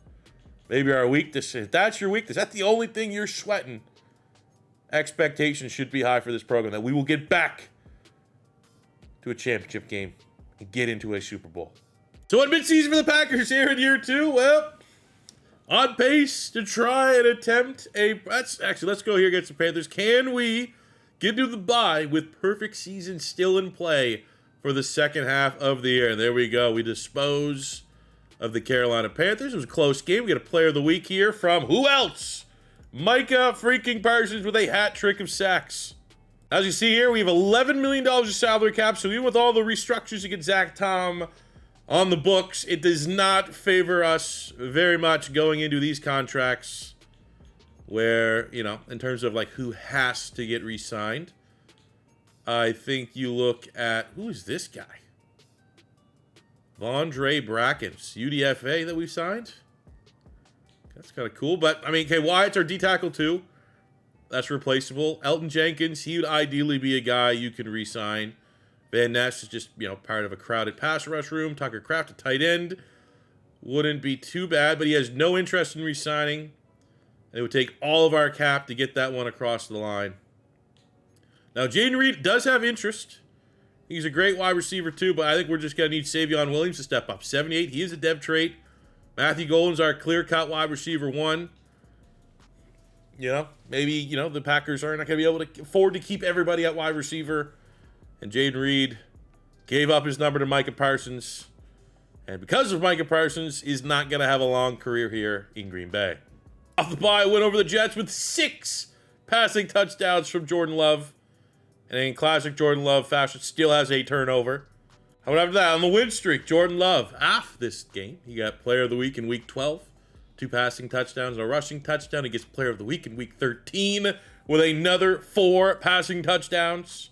maybe our weakness. If that's your weakness, that's the only thing you're sweating. Expectations should be high for this program, that we will get back to a championship game and get into a Super Bowl. So what midseason for the Packers here in year 2? Well, on pace to try and attempt let's go here against the Panthers. Can we get to the bye with perfect season still in play for the second half of the year? And there we go. We dispose of the Carolina Panthers. It was a close game. We get a player of the week here from who else? Micah freaking Parsons with a hat trick of sacks. As you see here, we have $11 million of salary cap. So even with all the restructures against Zach Tom on the books, it does not favor us very much going into these contracts where, in terms of like who has to get re-signed. I think you look at, who is this guy? Vondre Brackens, UDFA that we signed. That's kind of cool. But, I mean, okay, Wyatt's our D-tackle too. That's replaceable. Elton Jenkins, he would ideally be a guy you can re-sign. Van Ness is just, part of a crowded pass rush room. Tucker Kraft, a tight end, wouldn't be too bad, but he has no interest in re-signing. And it would take all of our cap to get that one across the line. Now, Jayden Reed does have interest. He's a great wide receiver too, but I think we're just going to need Savion Williams to step up. 78, he is a dev trait. Matthew Golden's our clear-cut wide receiver 1. Maybe, the Packers aren't going to be able to afford to keep everybody at wide receiver. And Jayden Reed gave up his number to Micah Parsons. And because of Micah Parsons, is not going to have a long career here in Green Bay. Off the bye, went over the Jets with 6 passing touchdowns from Jordan Love. And in classic Jordan Love fashion, still has a turnover. How about after that? On the win streak, Jordan Love, off this game. He got player of the week in week 12. 2 passing touchdowns, a rushing touchdown. He gets player of the week in week 13 with another 4 passing touchdowns.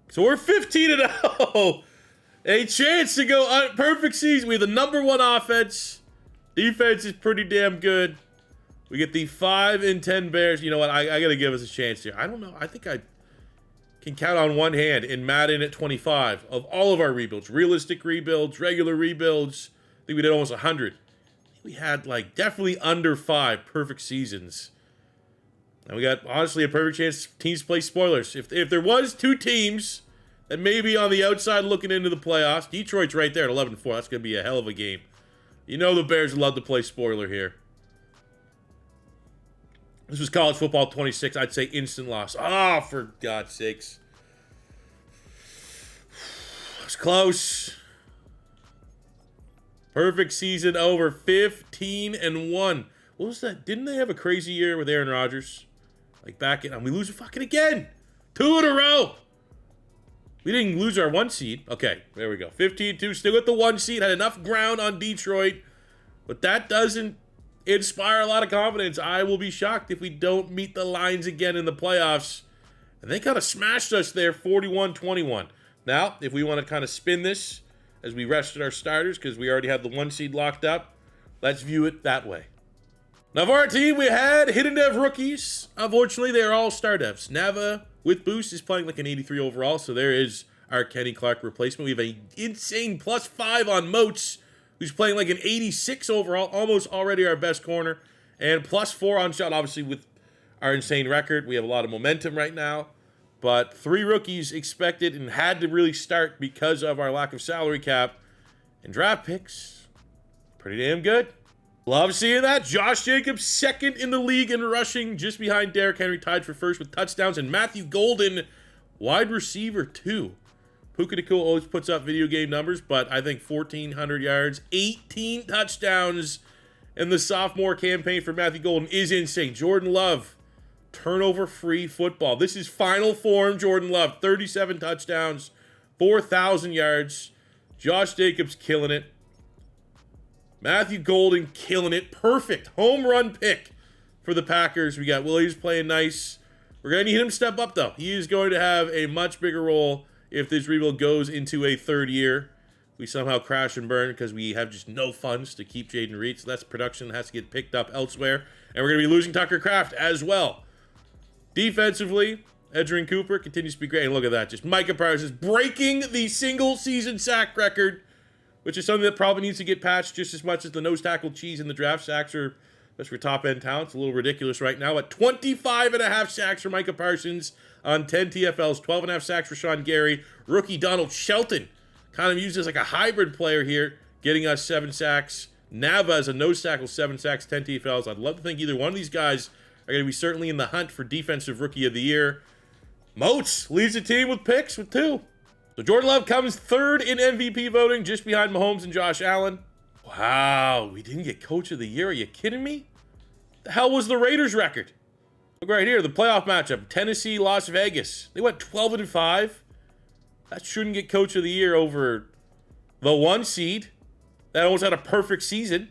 So we're 15-0. A chance to go perfect season. We have the number 1 offense. Defense is pretty damn good. We get the 5-10 Bears. You know what? I got to give us a chance here. I don't know. I think I can count on one hand in Madden at 25 of all of our rebuilds. Realistic rebuilds, regular rebuilds. I think we did almost 100. We had definitely under 5 perfect seasons. And we got, honestly, a perfect chance teams play spoilers. If there was 2 teams that may be on the outside looking into the playoffs, Detroit's right there at 11-4. That's going to be a hell of a game. The Bears love to play spoiler here. This was college football 26. I'd say instant loss. For God's sakes. It's close. Perfect season over. 15-1. What was that? Didn't they have a crazy year with Aaron Rodgers? We lose fucking again. 2 in a row. We didn't lose our 1 seed. Okay, there we go. 15-2, still with the 1 seed. Had enough ground on Detroit. But that doesn't inspire a lot of confidence. I will be shocked if we don't meet the lines again in the playoffs. And they kind of smashed us there, 41-21. Now, if we want to kind of spin this as we rested our starters, because we already had the 1 seed locked up, let's view it that way. Now, for our team, we had hidden dev rookies. Unfortunately, they are all star devs. Nava, with boost, is playing like an 83 overall, so there is our Kenny Clark replacement. We have an insane +5 on Moats, who's playing like an 86 overall, almost already our best corner, and +4 on Shot. Obviously, with our insane record, we have a lot of momentum right now, but 3 rookies expected and had to really start because of our lack of salary cap and draft picks. Pretty damn good. Love seeing that. Josh Jacobs, 2nd in the league in rushing, just behind Derrick Henry, tied for 1st with touchdowns. And Matthew Golden, wide receiver 2. Puka Nacua always puts up video game numbers, but I think 1,400 yards, 18 touchdowns, And the sophomore campaign for Matthew Golden is insane. Jordan Love, turnover-free football. This is final form Jordan Love. 37 touchdowns, 4,000 yards. Josh Jacobs killing it. Matthew Golden killing it. Perfect home run pick for the Packers. We got Williams playing nice. We're going to need him to step up, though. He is going to have a much bigger role if this rebuild goes into a third year. We somehow crash and burn because we have just no funds to keep Jayden Reed. So that's production that has to get picked up elsewhere. And we're going to be losing Tucker Kraft as well. Defensively, Edgerrin Cooper continues to be great. And look at that. Just Micah Parsons breaking the single-season sack record, which is something that probably needs to get patched just as much as the nose tackle cheese in the draft. Sacks are, especially for top-end talent, it's a little ridiculous right now. At 25.5 sacks for Micah Parsons on 10 TFLs, 12.5 sacks for Rashan Gary. Rookie Donald Shelton kind of used as like a hybrid player here, getting us 7 sacks. Navas, a nose tackle, 7 sacks, 10 TFLs. I'd love to think either one of these guys are going to be certainly in the hunt for Defensive Rookie of the Year. Moats leads the team with picks with 2. So Jordan Love comes third in MVP voting, just behind Mahomes and Josh Allen. Wow, we didn't get Coach of the Year. Are you kidding me? The hell was the Raiders' record? Look right here, the playoff matchup, Tennessee, Las Vegas. They went 12-5. That shouldn't get Coach of the Year over the 1 seed. That almost had a perfect season.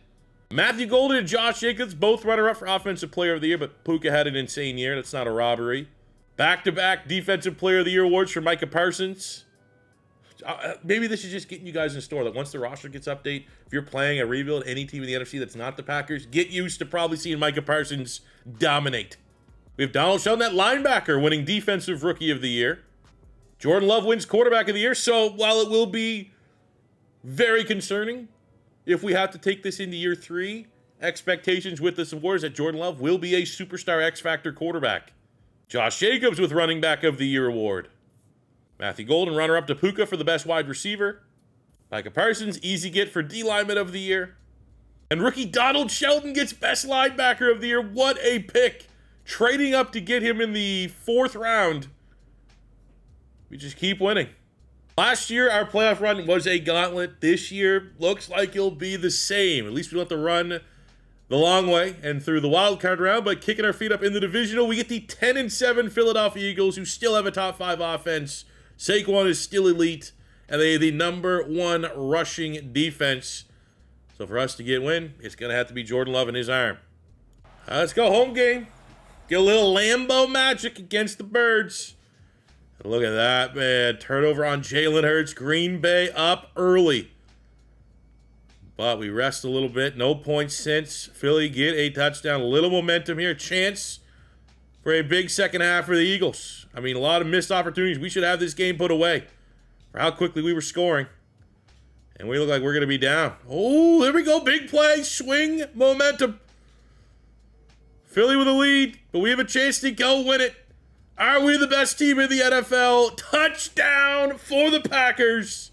Matthew Golden and Josh Jacobs both runner-up for Offensive Player of the Year, but Puka had an insane year. That's not a robbery. Back-to-back Defensive Player of the Year awards for Micah Parsons. Maybe this is just getting you guys in store. That once the roster gets updated, if you're playing a rebuild, any team in the NFC that's not the Packers, get used to probably seeing Micah Parsons dominate. We have Donald Shelton, that linebacker, winning Defensive Rookie of the Year. Jordan Love wins Quarterback of the Year. So while it will be very concerning if we have to take this into year 3, expectations with this award is that Jordan Love will be a superstar X-Factor quarterback. Josh Jacobs with Running Back of the Year award. Matthew Golden, runner-up to Puka for the best wide receiver. Micah Parsons, easy get for D-Lineman of the Year. And rookie Donald Shelton gets Best Linebacker of the Year. What a pick. Trading up to get him in the 4th round. We just keep winning. Last year, our playoff run was a gauntlet. This year, looks like it'll be the same. At least we don't have to run the long way and through the wild card round, but kicking our feet up in the divisional, we get the 10-7 Philadelphia Eagles, who still have a top 5 offense. Saquon is still elite, and they have the number 1 rushing defense. So for us to get a win, it's going to have to be Jordan Love and his arm. Let's go home game. Get a little Lambeau magic against the Birds. And look at that, man. Turnover on Jalen Hurts. Green Bay up early. But we rest a little bit. No points since. Philly get a touchdown. A little momentum here. Chance for a big second half for the Eagles. I mean, a lot of missed opportunities. We should have this game put away for how quickly we were scoring. And we look like we're going to be down. Oh, there we go. Big play. Swing. Momentum. Philly with a lead, but we have a chance to go win it. Are we the best team in the NFL? Touchdown for the Packers.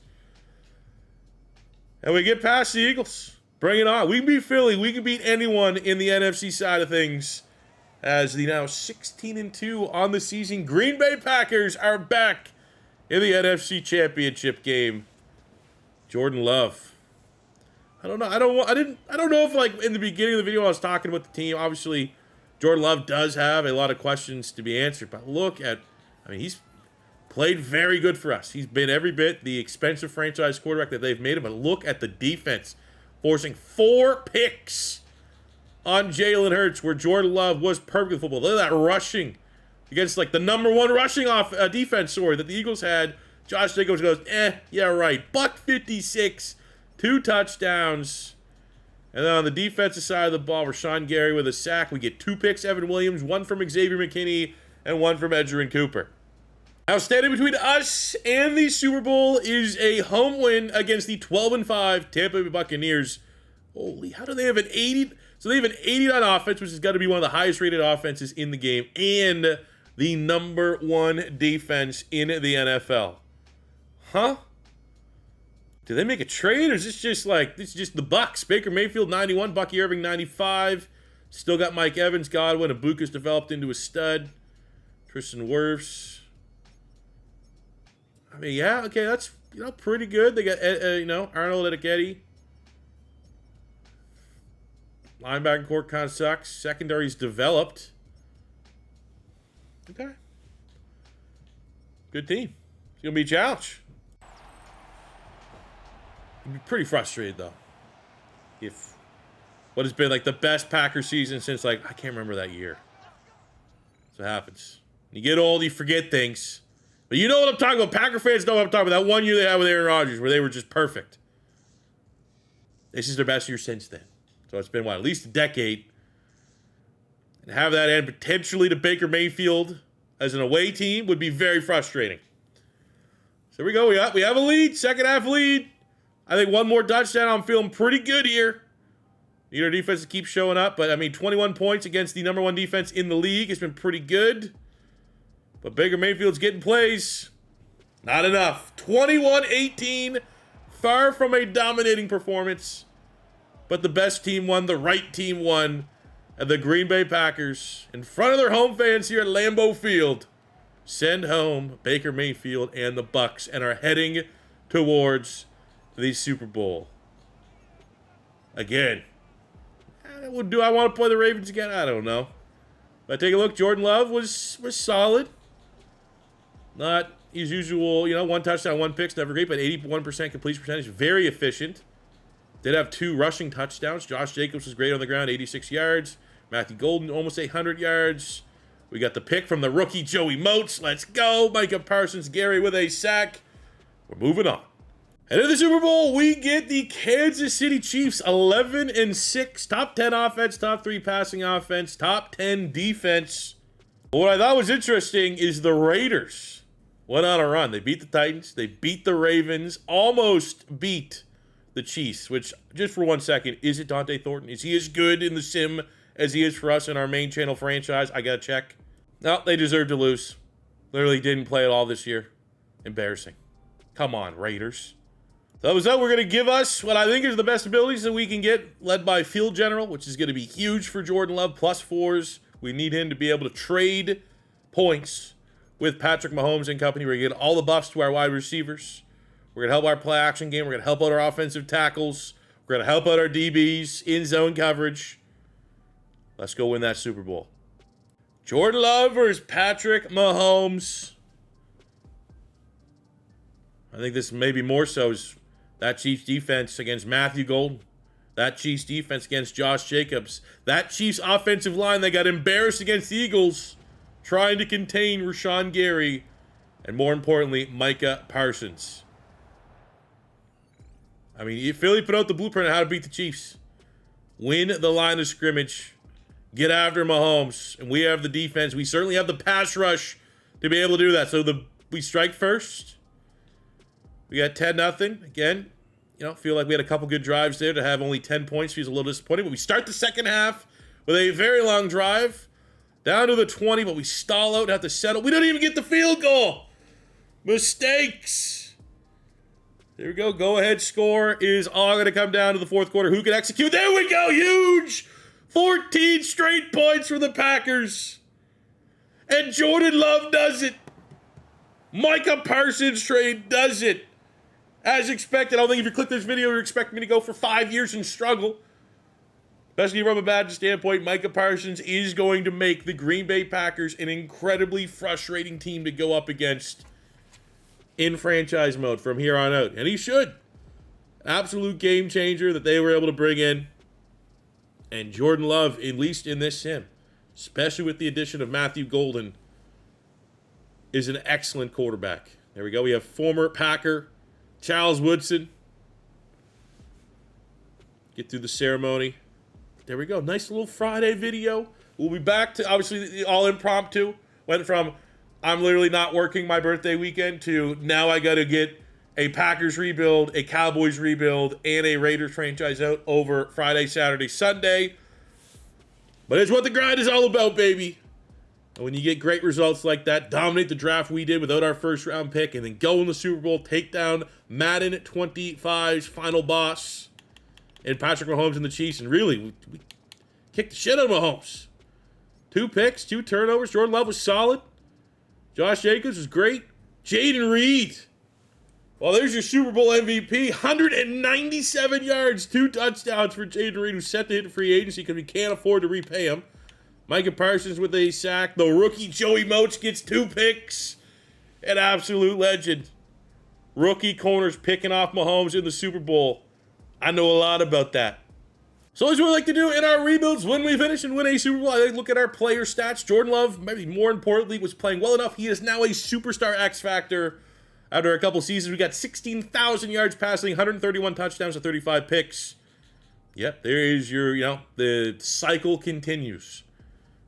And we get past the Eagles. Bring it on. We can beat Philly. We can beat anyone in the NFC side of things. As the now 16-2 on the season Green Bay Packers are back in the NFC Championship game. Jordan Love. I don't know. I don't know if, like, in the beginning of the video I was talking about the team. Obviously, Jordan Love does have a lot of questions to be answered, but look at, I mean, he's played very good for us. He's been every bit the expensive franchise quarterback that they've made him, but look at the defense, forcing 4 picks on Jalen Hurts, where Jordan Love was perfect with football. Look at that rushing against, like, the number 1 rushing defense, that the Eagles had. Josh Jacobs goes, yeah, right. $156, 2 touchdowns. And then on the defensive side of the ball, Rashan Gary with a sack. We get 2 picks, Evan Williams, 1 from Xavier McKinney, and 1 from Edgerrin Cooper. Now, standing between us and the Super Bowl is a home win against the 12-5 Tampa Bay Buccaneers. Holy, how do they have an 80? So they have an 89 offense, which has got to be one of the highest rated offenses in the game, and the number 1 defense in the NFL. Huh? Did they make a trade, or is this just like, this is just the Bucs? Baker Mayfield, 91, Bucky Irving, 95. Still got Mike Evans, Godwin, and Ibuka's developed into a stud. Tristan Wirfs. I mean, yeah, okay, that's, pretty good. They got, Arnold Edeketti. Linebacker core kind of sucks. Secondary's developed. Okay. Good team. It's going to be a challenge. I'd be pretty frustrated, though, if what has been, like, the best Packer season since, like, I can't remember that year. That's what happens. You get old, you forget things. But you know what I'm talking about. Packer fans know what I'm talking about. That one year they had with Aaron Rodgers where they were just perfect. This is their best year since then. So it's been, what, at least a decade. And have that end potentially to Baker Mayfield as an away team would be very frustrating. So here we go. We have a lead. Second half lead. I think one more touchdown. I'm feeling pretty good here. Need our defense to keep showing up. But, I mean, 21 points against the number one defense in the league has been pretty good. But Baker Mayfield's getting plays. Not enough. 21-18. Far from a dominating performance. But the best team won. The right team won. And the Green Bay Packers, in front of their home fans here at Lambeau Field, send home Baker Mayfield and the Bucs and are heading towards the Super Bowl. Again. Do I want to play the Ravens again? I don't know. But take a look. Jordan Love was solid. Not his usual, one touchdown, one pick's never great, but 81% completion percentage. Very efficient. Did have 2 rushing touchdowns. Josh Jacobs was great on the ground, 86 yards. Matthew Golden, almost 800 yards. We got the pick from the rookie Joey Moats. Let's go. Micah Parsons, Gary with a sack. We're moving on. And in the Super Bowl, we get the Kansas City Chiefs, 11-6. Top 10 offense, top 3 passing offense, top 10 defense. What I thought was interesting is the Raiders went on a run. They beat the Titans. They beat the Ravens. Almost beat the Chiefs, which, just for 1 second, is it Dante Thornton? Is he as good in the sim as he is for us in our main channel franchise? I got to check. No, they deserve to lose. Literally didn't play at all this year. Embarrassing. Come on, Raiders. Thumbs up. We're going to give us what I think is the best abilities that we can get, led by Field General, which is going to be huge for Jordan Love. +4s. We need him to be able to trade points with Patrick Mahomes and company. We're going to get all the buffs to our wide receivers. We're going to help our play action game. We're going to help out our offensive tackles. We're going to help out our DBs in zone coverage. Let's go win that Super Bowl. Jordan Love versus Patrick Mahomes. I think this may be more so is that Chiefs defense against Matthew Golden. That Chiefs defense against Josh Jacobs. That Chiefs offensive line that got embarrassed against the Eagles trying to contain Rashan Gary. And more importantly, Micah Parsons. I mean, Philly put out the blueprint on how to beat the Chiefs. Win the line of scrimmage. Get after Mahomes. And we have the defense. We certainly have the pass rush to be able to do that. So we strike first. We got 10-0. Again, feel like we had a couple good drives there. To have only 10 points feels a little disappointing. But we start the second half with a very long drive. Down to the 20, but we stall out and have to settle. We don't even get the field goal. Mistakes. There we go. Go-ahead score is all going to come down to the fourth quarter. Who can execute? There we go. Huge. 14 straight points for the Packers. And Jordan Love does it. Micah Parsons trade does it. As expected. I don't think if you click this video, you're expecting me to go for 5 years and struggle. Especially from a Madden standpoint, Micah Parsons is going to make the Green Bay Packers an incredibly frustrating team to go up against in franchise mode from here on out. And he should. Absolute game changer that they were able to bring in. And Jordan Love, at least in this sim, especially with the addition of Matthew Golden, is an excellent quarterback. There we go. We have former Packer Charles Woodson. Get through the ceremony. There we go. Nice little Friday video. We'll be back to, obviously, all impromptu. Went from, I'm literally not working my birthday weekend, to now I got to get a Packers rebuild, a Cowboys rebuild, and a Raiders franchise out over Friday, Saturday, Sunday. But it's what the grind is all about, baby. And when you get great results like that, dominate the draft we did without our first round pick, and then go in the Super Bowl, take down Madden 25's final boss, and Patrick Mahomes and the Chiefs, and really, we kicked the shit out of Mahomes. 2 picks, 2 turnovers. Jordan Love was solid. Josh Jacobs was great. Jayden Reed. Well, there's your Super Bowl MVP. 197 yards, 2 touchdowns for Jayden Reed, who's set to hit free agency because we can't afford to repay him. Micah Parsons with a sack. The rookie Joey Moats gets 2 picks. An absolute legend. Rookie corners picking off Mahomes in the Super Bowl. I know a lot about that. So as we like to do in our rebuilds, when we finish and win a Super Bowl, I like to look at our player stats. Jordan Love, maybe more importantly, was playing well enough. He is now a superstar X Factor. After a couple seasons, we got 16,000 yards passing, 131 touchdowns and 35 picks. Yep, there is your, the cycle continues.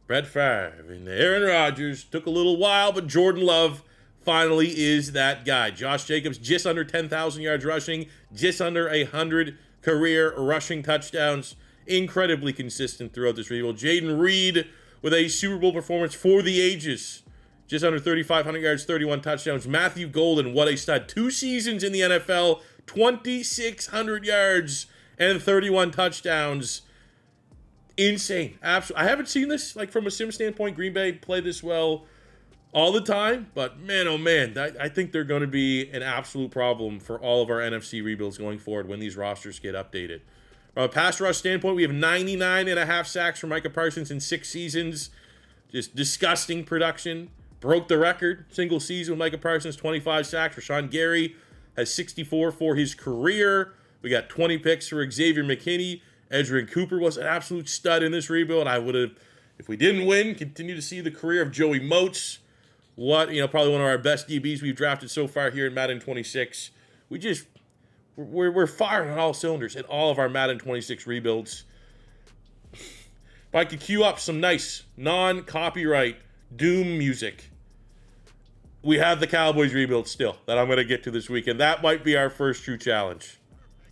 Brett Favre and Aaron Rodgers took a little while, but Jordan Love finally is that guy. Josh Jacobs just under 10,000 yards rushing, just under 100 career rushing touchdowns. Incredibly consistent throughout this rebuild. Jayden Reed with a Super Bowl performance for the ages. Just under 3,500 yards, 31 touchdowns. Matthew Golden, what a stud. 2 seasons in the NFL, 2,600 yards and 31 touchdowns. Insane. Absolutely. I haven't seen this, from a sim standpoint. Green Bay play this well all the time, but man, oh man, I think they're going to be an absolute problem for all of our NFC rebuilds going forward when these rosters get updated. From a pass rush standpoint, we have 99.5 sacks for Micah Parsons in 6 seasons. Just disgusting production. Broke the record, single season with Micah Parsons, 25 sacks. Rashan Gary has 64 for his career. We got 20 picks for Xavier McKinney. Edgerrin Cooper was an absolute stud in this rebuild. I would have, if we didn't win, continue to see the career of Joey Moats. Probably one of our best DBs we've drafted so far here in Madden 26. We're firing on all cylinders in all of our Madden 26 rebuilds. If I could cue up some nice non-copyright Doom music, we have the Cowboys rebuild still that I'm going to get to this weekend. That might be our first true challenge.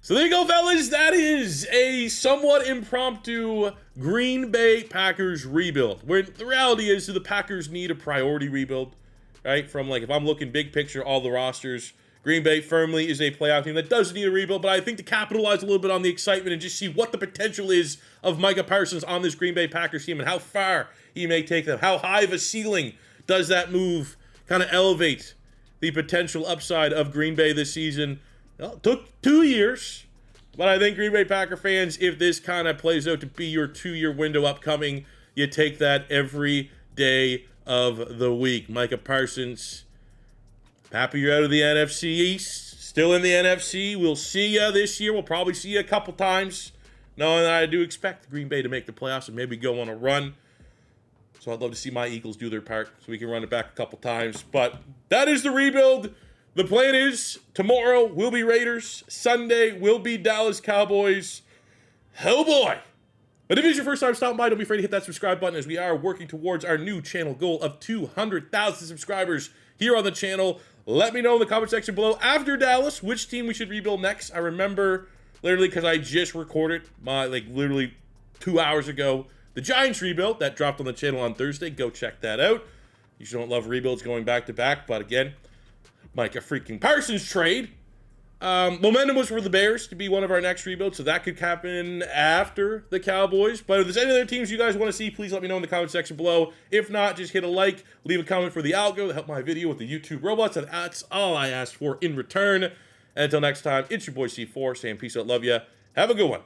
So there you go, fellas. That is a somewhat impromptu Green Bay Packers rebuild. Where the reality is, do the Packers need a priority rebuild? Right? From if I'm looking big picture, all the rosters, Green Bay firmly is a playoff team that does need a rebuild. But I think to capitalize a little bit on the excitement and just see what the potential is of Micah Parsons on this Green Bay Packers team and how far he may take them. How high of a ceiling does that move kind of elevate the potential upside of Green Bay this season? Well, it took 2 years, but I think Green Bay Packer fans, if this kind of plays out to be your 2-year window upcoming, you take that every day of the week. Micah Parsons, happy you're out of the NFC East, still in the NFC. We'll see you this year. We'll probably see you a couple times, knowing that I do expect Green Bay to make the playoffs and maybe go on a run. So I'd love to see my Eagles do their part so we can run it back a couple times. But that is the rebuild. The plan is tomorrow will be Raiders. Sunday will be Dallas Cowboys. Oh boy. But if it's your first time stopping by, don't be afraid to hit that subscribe button as we are working towards our new channel goal of 200,000 subscribers here on the channel. Let me know in the comment section below after Dallas which team we should rebuild next. I remember literally because I just recorded my literally 2 hours ago the Giants rebuild that dropped on the channel on Thursday. Go check that out. You don't love rebuilds going back to back, but again, Micah freaking Parsons trade. Momentum was for the Bears to be one of our next rebuilds, so that could happen after the Cowboys. But if there's any other teams you guys want to see, please let me know in the comment section below. If not, just hit a like, leave a comment for the algo to help my video with the YouTube robots, and that's all I ask for in return. And until next time, it's your boy C4 saying peace out, love ya. Have a good one.